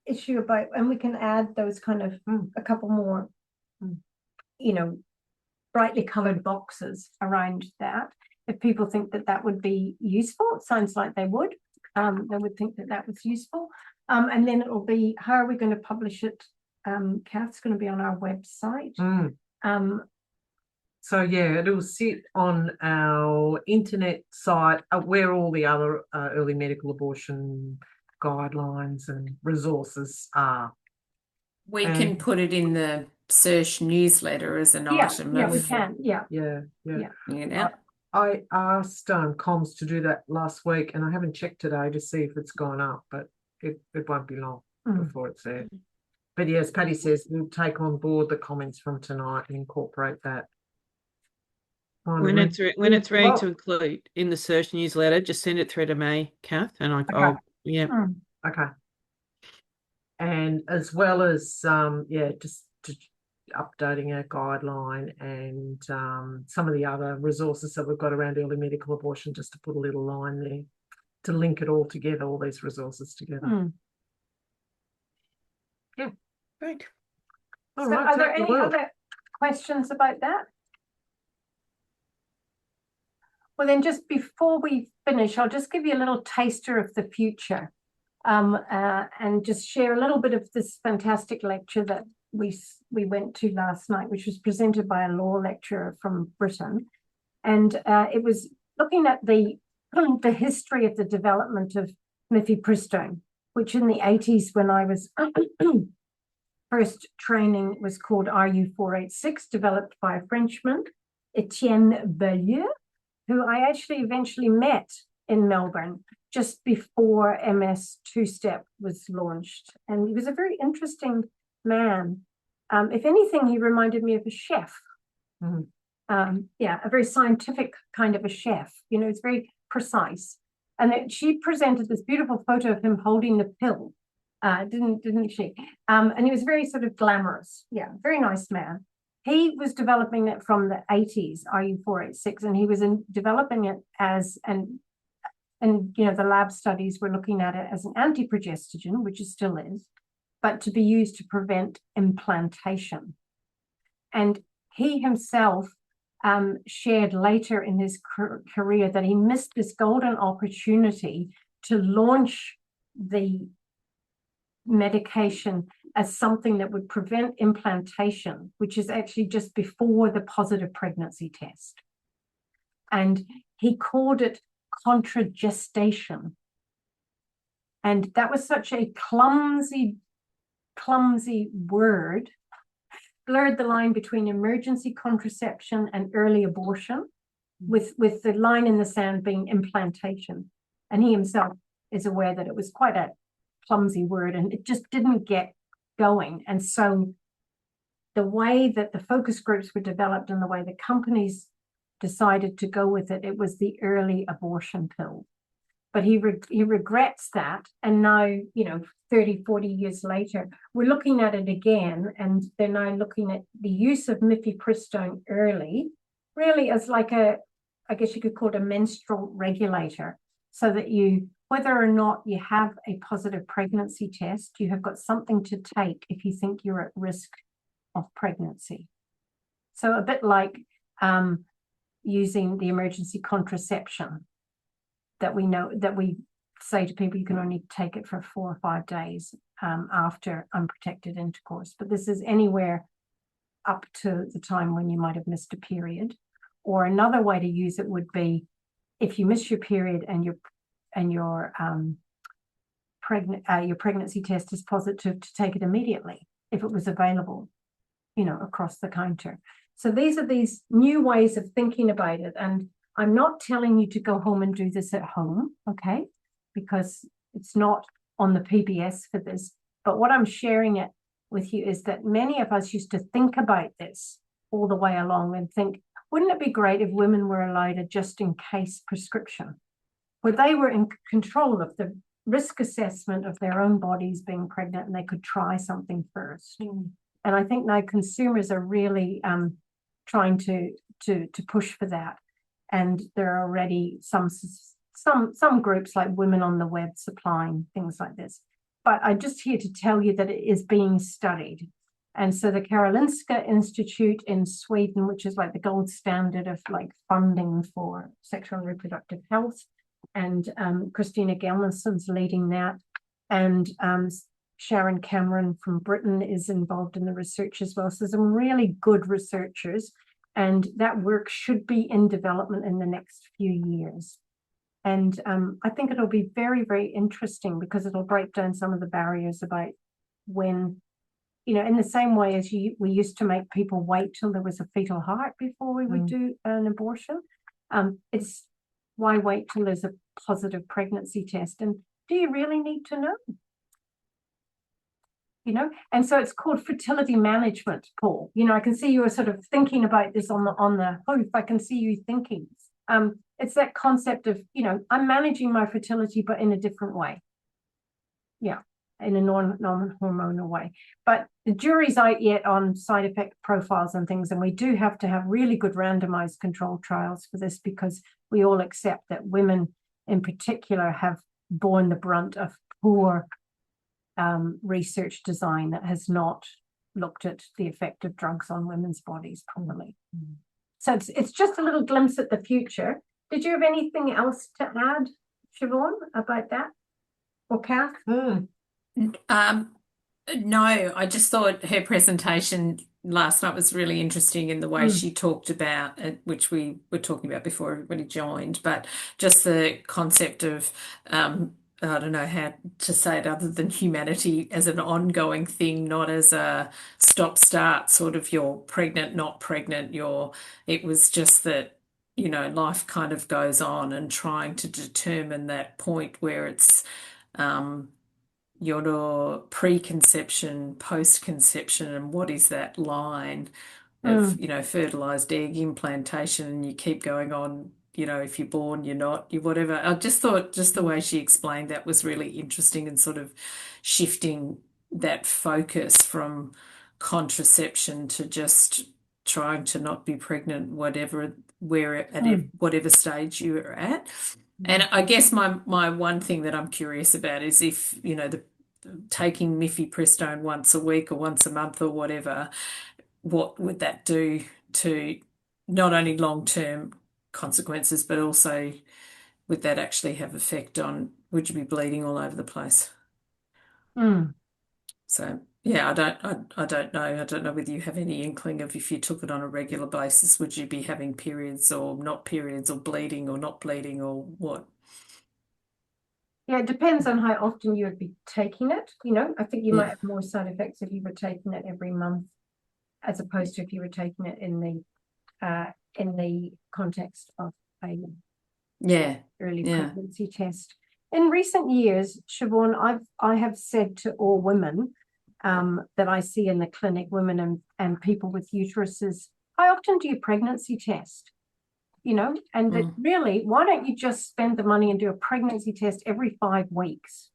issue about, and we can add those kind of a couple more, you know, brightly colored boxes around that. If people think that that would be useful, it sounds like they would. They would think that that was useful. And then it will be, how are we going to publish it? Kath's going to be on our website. So yeah, it'll sit on our internet site where all the other early medical abortion guidelines and resources are. We can put it in the search newsletter as an item. Yeah, we can. Yeah. You know. I asked comms to do that last week, and I haven't checked today to see if it's gone up, but it won't be long before it's there. But yes, Patty says we'll take on board the comments from tonight and incorporate that. When it's ready to include in the search newsletter, just send it through to me, Kath, and I'll okay. And as well as just updating our guideline and some of the other resources that we've got around early medical abortion, just to put a little line there to link it all together, all these resources together. Yeah, great. So are there any other questions about that? Well, then just before we finish, I'll just give you a little taster of the future, and just share a little bit of this fantastic lecture that we went to last night, which was presented by a law lecturer from Britain. And it was looking at the history of the development of mifepristone, which in the 80s, when I was first training, was called RU486, developed by a Frenchman, Etienne Bellieu, who I actually eventually met in Melbourne just before MS two-step was launched. And he was a very interesting man. If anything, he reminded me of a chef. Yeah, a very scientific kind of a chef. You know, it's very precise. And she presented this beautiful photo of him holding the pill, didn't she? And he was very sort of glamorous. Yeah, very nice man. He was developing it from the 80s, RU486, and he was developing it as and you know, the lab studies were looking at it as an anti-progestogen, which it still is, but to be used to prevent implantation. And he himself shared later in his career that he missed this golden opportunity to launch the medication as something that would prevent implantation, which is actually just before the positive pregnancy test. And he called it contragestation. And that was such a clumsy word, blurred the line between emergency contraception and early abortion, with the line in the sand being implantation. And he himself is aware that it was quite a clumsy word and it just didn't get going. And so the way that the focus groups were developed and the way the companies decided to go with it, it was the early abortion pill. But he regrets that. And now, you know, 30, 40 years later, we're looking at it again. And they're now looking at the use of mifepristone early, really as like I guess you could call it a menstrual regulator, so that you, whether or not you have a positive pregnancy test, you have got something to take if you think you're at risk of pregnancy. So a bit like using the emergency contraception that we know, that we say to people, you can only take it for 4 or 5 days after unprotected intercourse. But this is anywhere up to the time when you might have missed a period. Or another way to use it would be if you miss your period and your pregnancy test is positive, to take it immediately if it was available, you know, across the counter. So these are these new ways of thinking about it. And I'm not telling you to go home and do this at home, okay? Because it's not on the PBS for this. But what I'm sharing it with you is that many of us used to think about this all the way along and think, wouldn't it be great if women were allowed a just-in-case prescription, where they were in control of the risk assessment of their own bodies being pregnant and they could try something first. And I think now consumers are really trying to push for that. And there are already some groups like Women on the Web supplying things like this. But I'm just here to tell you that it is being studied. And so the Karolinska Institute in Sweden, which is like the gold standard of like funding for sexual and reproductive health, and Christina Gelnesson's leading that, and Sharon Cameron from Britain is involved in the research as well. So some really good researchers, and that work should be in development in the next few years. And I think it'll be very, very interesting because it'll break down some of the barriers about when, you know, in the same way as we used to make people wait till there was a fetal heart before we would do an abortion. It's why wait till there's a positive pregnancy test? And do you really need to know? You know, and so it's called fertility management, Paul. You know, I can see you were sort of thinking about this on the hoof. I can see you thinking. It's that concept of, you know, I'm managing my fertility, but in a different way. Yeah, in a non-hormonal way. But the jury's out yet on side effect profiles and things, and we do have to have really good randomized controlled trials for this, because we all accept that women in particular have borne the brunt of poor research design that has not looked at the effect of drugs on women's bodies properly. So it's just a little glimpse at the future. Did you have anything else to add, Siobhan, about that? Or Kath? No, I just thought her presentation last night was really interesting in the way she talked about it, which we were talking about before everybody joined, but just the concept of I don't know how to say it other than humanity as an ongoing thing, not as a stop-start sort of you're pregnant, not pregnant, it was just that, life kind of goes on, and trying to determine that point where it's your preconception, post-conception, and what is that line of, fertilized egg implantation, and you keep going on, if you're born, you're not, you whatever. I just thought just the way she explained that was really interesting, and sort of shifting that focus from contraception to just trying to not be pregnant, whatever stage you're at. And I guess my one thing that I'm curious about is if, taking mifepristone once a week or once a month or whatever, what would that do to not only long-term consequences, but also would that actually have effect on, would you be bleeding all over the place? So yeah, I don't know. I don't know whether you have any inkling of, if you took it on a regular basis, would you be having periods or not periods, or bleeding or not bleeding, or what? Yeah, it depends on how often you would be taking it. I think you might have more side effects if you were taking it every month, as opposed to if you were taking it in the context of a early pregnancy test. In recent years, Siobhan, I have said to all women that I see in the clinic, women and people with uteruses, how often do you pregnancy test? And that really, why don't you just spend the money and do a pregnancy test every 5 weeks,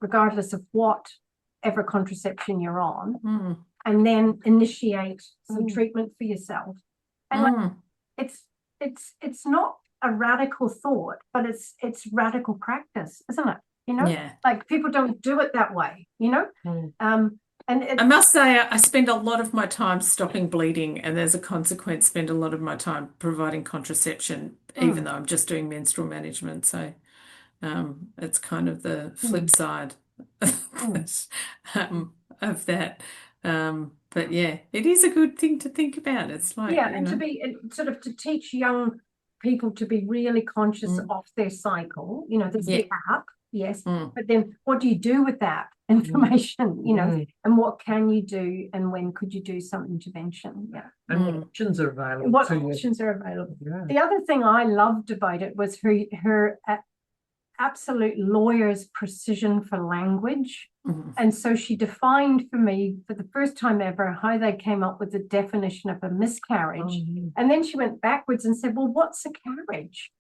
regardless of whatever contraception you're on, and then initiate some treatment for yourself. And it's not a radical thought, but it's radical practice, isn't it? Like, people don't do it that way, And I must say, I spend a lot of my time stopping bleeding, and as a consequence, spend a lot of my time providing contraception, even though I'm just doing menstrual management. So it's kind of the flip side of that. But yeah, it is a good thing to think about. It's like, and to be sort of to teach young people to be really conscious of their cycle. There's the app, yes, but then what do you do with that information? And what can you do, and when could you do some intervention? And what options are available? What options are available? The other thing I loved about it was her absolute lawyer's precision for language. And so she defined for me, for the first time ever, how they came up with the definition of a miscarriage. And then she went backwards and said, well, what's a carriage?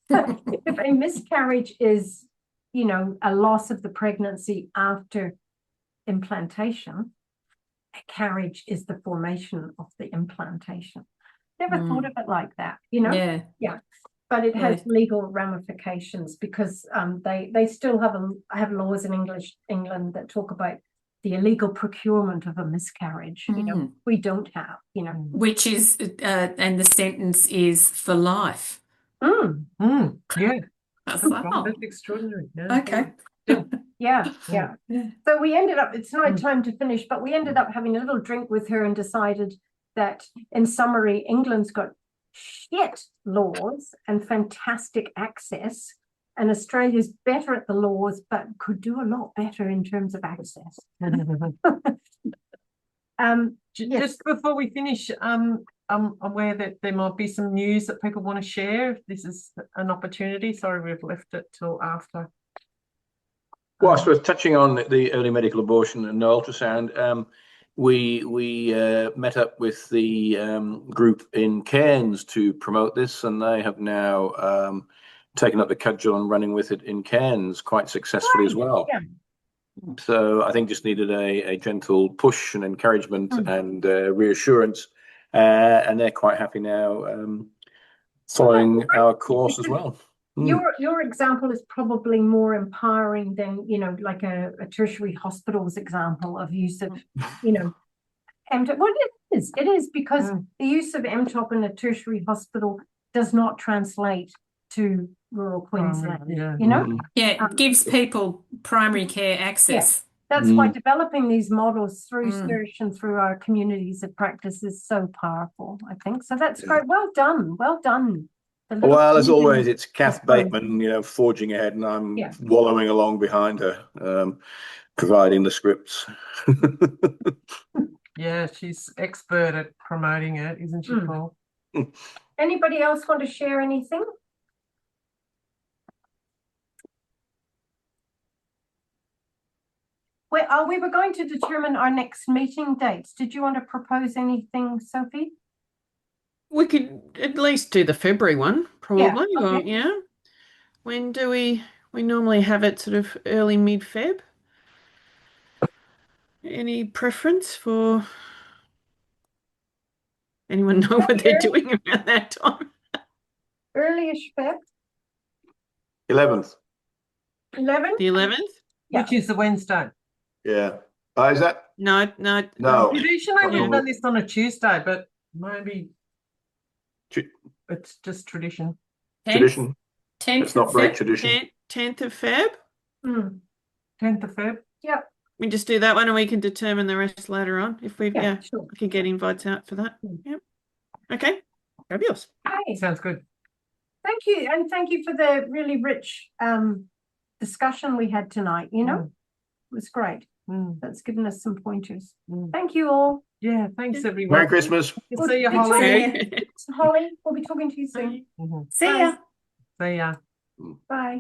If a miscarriage is, a loss of the pregnancy after implantation, a carriage is the formation of the implantation. Never thought of it like that, Yeah. But it has legal ramifications, because they still have laws in England that talk about the illegal procurement of a miscarriage. We don't have, which is and the sentence is for life. Yeah. Wow. That's extraordinary. Okay. Yeah. So we ended up, it's not time to finish, but we ended up having a little drink with her and decided that, in summary, England's got shit laws and fantastic access, and Australia's better at the laws but could do a lot better in terms of access. Just before we finish, I'm aware that there might be some news that people want to share. If this is an opportunity, sorry we've left it till after. Well, I suppose touching on the early medical abortion and no ultrasound, we met up with the group in Cairns to promote this, and they have now taken up the cudgel and running with it in Cairns quite successfully as well. So I think just needed a gentle push and encouragement and reassurance, and they're quite happy now following our course as well. Your example is probably more empowering than, like a tertiary hospital's example of use of, MTOP. Well, it is because the use of MTOP in a tertiary hospital does not translate to rural Queensland, yeah. you know? Yeah, it gives people primary care access. That's why developing these models through Mm. search and through our communities of practice is so powerful, I think. So that's great. Well done. Well done. The little Well, as community always, it's Kath approach. Bateman, you know, forging ahead, and I'm Yeah. wallowing along behind her, providing the scripts. Yeah, she's expert at promoting it, isn't she, Mm. Paul? Anybody else want to share anything? We were going to determine our next meeting dates. Did you want to propose anything, Sophie? We could at least do the February one, probably. Yeah, Or okay. yeah. When do we normally have it sort of early mid-Feb? Any preference for anyone know what they're doing around that time? Early-ish Feb, 11th. 11? The 11th? Yeah. Which is the Wednesday. Yeah. Is that? No. No. Traditionally, we've Yeah. done this on a Tuesday, but maybe Tu- it's just tradition. Tradition. 10th Let's not of break Feb. tradition. 10th of Feb? Mm. 10th of Feb. Yeah, We just do that one and we can determine the rest later on if we yeah, sure. we can get invites out for that. Yep. Okay. Fabulous. Okay, Sounds good. thank you. And thank you for the really rich discussion we had tonight, you know? It was great. Mm. That's given us some pointers. Mm. Thank you all. Yeah, thanks everyone. Merry Christmas. Good to see you, Good to Holly. see you. Holly, we'll be talking to you soon. Mhm. See ya. See ya. Bye.